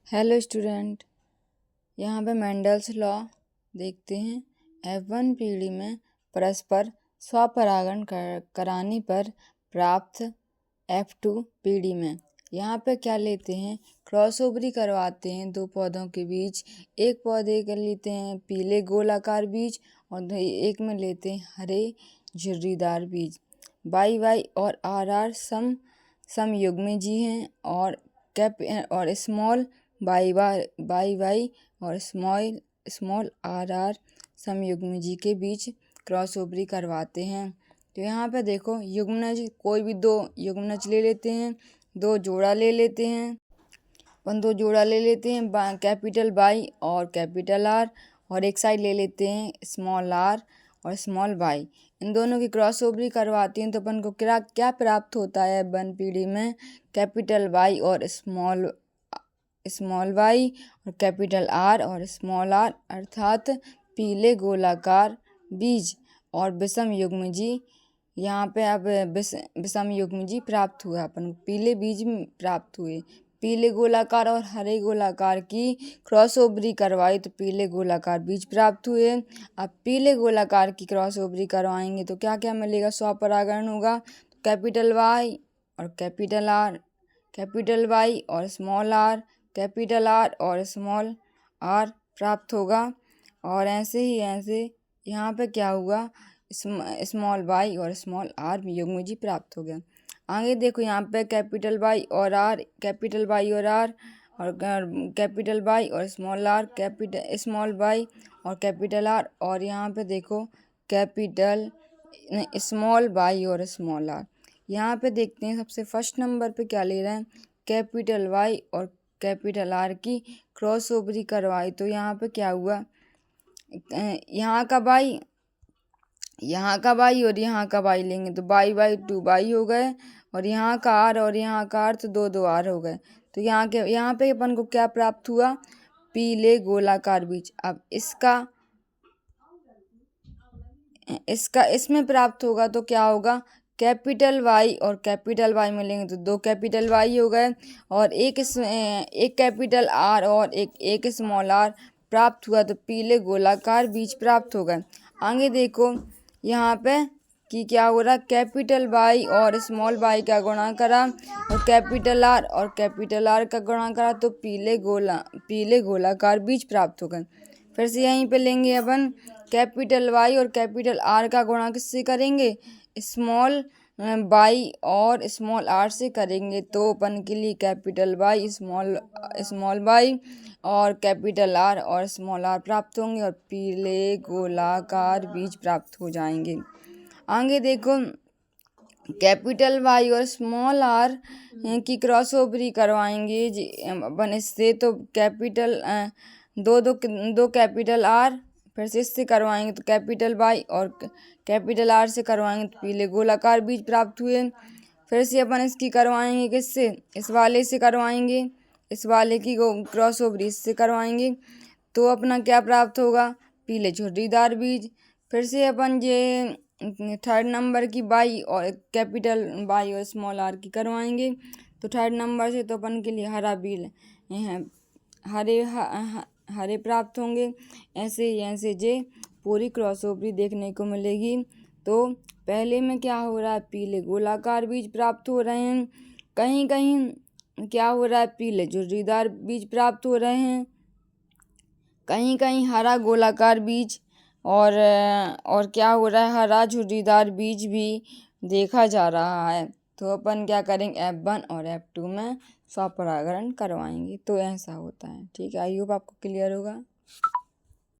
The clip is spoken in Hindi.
हेलो स्टूडेंट, यहाँ पे मेंडल्स लॉ देखते हैं। F1 पीढ़ी में परस्पर स्वपरागण कराने पर प्राप्त F2 पीढ़ी में यहाँ पे क्या लेते हैं, क्रॉस ओवरी करवाते हैं दो पौधों के बीच। एक पौधे का लेते हैं पीले गोलाकार बीज और एक में लेते हैं हरे झुर्रीदार बीज। YY और RR समयुग्मी हैं और स्मॉल YY और स्मॉल RR समयुग्मी के बीच क्रॉस ओवरी करवाते हैं। तो यहाँ पे देखो युग्मनज, कोई भी दो युग्मनज ले लेते हैं, दो जोड़ा ले लेते हैं। कैपिटल Y और कैपिटल R और एक साइड ले लेते हैं स्मॉल r और स्मॉल y। इन दोनों की क्रॉस ओवरी करवाते हैं तो अपन को क्या प्राप्त होता है वन पीढ़ी में, कैपिटल Y और स्मॉल y और कैपिटल R और स्मॉल r, अर्थात पीले गोलाकार बीज और विषम युग्मजी। यहाँ पे अब विषम युग्मजी प्राप्त हुआ, अपन पीले बीज प्राप्त हुए। पीले गोलाकार और हरे गोलाकार की क्रॉस ओवरी करवाई तो पीले गोलाकार बीज प्राप्त हुए। अब पीले गोलाकार की क्रॉस ओवरी करवाएंगे तो क्या क्या मिलेगा, स्वपरागण होगा। कैपिटल Y और कैपिटल R, कैपिटल Y और स्मॉल r, कैपिटल R और स्मॉल r प्राप्त होगा। और ऐसे यहाँ पे क्या हुआ, स्मॉल y और स्मॉल r युग्मजी प्राप्त हो गया। आगे देखो यहाँ पे कैपिटल Y और R, कैपिटल Y और R और कैपिटल Y और small r, capital small y और कैपिटल R। और यहाँ पे देखो कैपिटल स्मॉल y और स्मॉल r। यहाँ पे देखते हैं सबसे फर्स्ट नंबर पे क्या ले रहे हैं, कैपिटल Y और कैपिटल R की क्रॉस ओवरी करवाई तो यहाँ पे क्या हुआ, यहाँ का y और यहाँ का y लेंगे तो y 2y हो गए और यहाँ का r और यहाँ का r तो 2 r हो गए। तो यहाँ पे अपन को क्या प्राप्त हुआ, पीले गोलाकार बीज। अब इसमें प्राप्त होगा तो क्या होगा, कैपिटल Y और कैपिटल Y मिलेंगे तो 2 कैपिटल Y हो गए और एक कैपिटल R और एक स्मॉल r प्राप्त हुआ तो पीले गोलाकार बीज प्राप्त हो गए। आगे देखो यहाँ पे कि क्या हो रहा, कैपिटल Y और स्मॉल y का गुणा करा और कैपिटल R और कैपिटल R का गुणा करा तो पीले गोलाकार बीज प्राप्त हो गए। फिर से यहीं पे लेंगे अपन कैपिटल Y और कैपिटल R का गुणा किससे करेंगे, स्मॉल y और स्मॉल r से करेंगे तो अपन के लिए कैपिटल Y स्मॉल y और कैपिटल R और स्मॉल r प्राप्त होंगे और पीले गोलाकार बीज प्राप्त हो जाएंगे। आगे देखो कैपिटल Y और स्मॉल r की क्रॉस ओवरी करवाएंगे अपन इससे तो कैपिटल दो कैपिटल R, फिर से इससे करवाएंगे तो कैपिटल Y और कैपिटल R से करवाएंगे तो पीले गोलाकार बीज प्राप्त हुए। फिर से अपन इसकी करवाएंगे किससे, इस वाले से करवाएंगे, इस वाले की क्रॉस ओवरी इससे करवाएंगे तो अपना क्या प्राप्त होगा, पीले झुर्रीदार बीज। फिर से अपन ये थर्ड नंबर की Y और कैपिटल Y और स्मॉल r की करवाएंगे तो थर्ड नंबर से तो अपन के लिए हरा बीज हरे प्राप्त होंगे। ऐसे जे पूरी क्रॉस ओवरी देखने को मिलेगी। तो पहले में क्या हो रहा है, पीले गोलाकार बीज प्राप्त हो रहे हैं, कहीं कहीं क्या हो रहा है, पीले झुर्रीदार बीज प्राप्त हो रहे हैं, कहीं कहीं हरा गोलाकार बीज और क्या हो रहा है, हरा झुर्रीदार बीज भी देखा जा रहा है। तो अपन क्या करेंगे, F1 और F2 में स्वपरागण करवाएंगे तो ऐसा होता है। ठीक है, आई होप आपको क्लियर होगा।